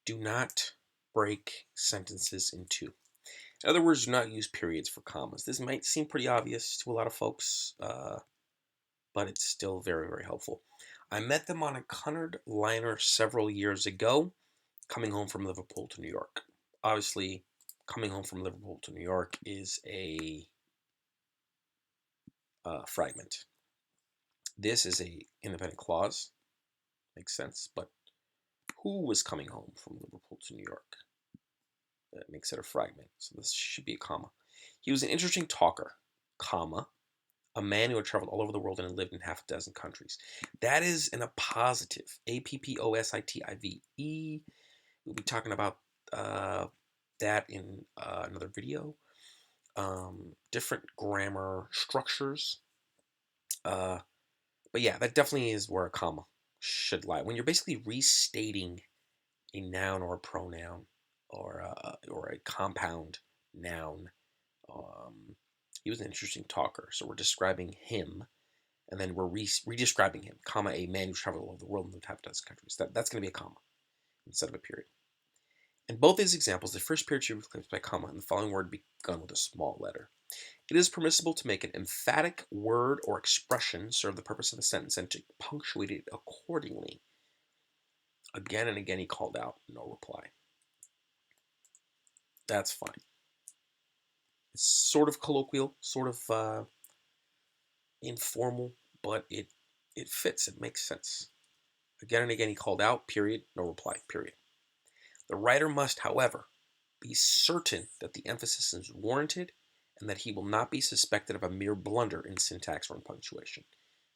do not break sentences in two. In other words, do not use periods for commas. This might seem pretty obvious to a lot of folks, but it's still very, very helpful. I met them on a Cunard liner several years ago, coming home from Liverpool to New York. Obviously, coming home from Liverpool to New York is a fragment. This is a independent clause. Makes sense, but who was coming home from Liverpool to New York? That makes it a fragment, so this should be a comma. He was an interesting talker, comma, a man who had traveled all over the world and had lived in half a dozen countries. That is in a positive, appositive. We'll be talking about that in another video. Different grammar structures. But yeah, that definitely is where a comma should lie. When you're basically restating a noun or a pronoun or a compound noun, he was an interesting talker. So we're describing him, and then we're re-describing him, comma, a man who traveled all over the world and lived half a dozen countries. That's going to be a comma instead of a period. In both these examples, the first period should be replaced by comma, and the following word begun with a small letter. It is permissible to make an emphatic word or expression serve the purpose of the sentence and to punctuate it accordingly. Again and again he called out, no reply. That's fine. It's sort of colloquial, sort of informal, but it fits, it makes sense. Again and again he called out, period, no reply, period. The writer must, however, be certain that the emphasis is warranted and that he will not be suspected of a mere blunder in syntax or in punctuation.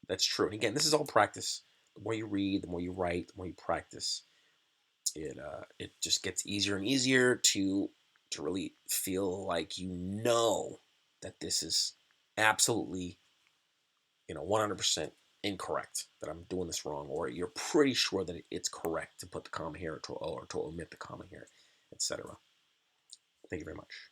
That's true. And again, this is all practice. The more you read, the more you write, the more you practice, it just gets easier and easier to really feel like you know that this is absolutely 100% incorrect, that I'm doing this wrong, or you're pretty sure that it's correct to put the comma here or to omit the comma here, etc. Thank you very much.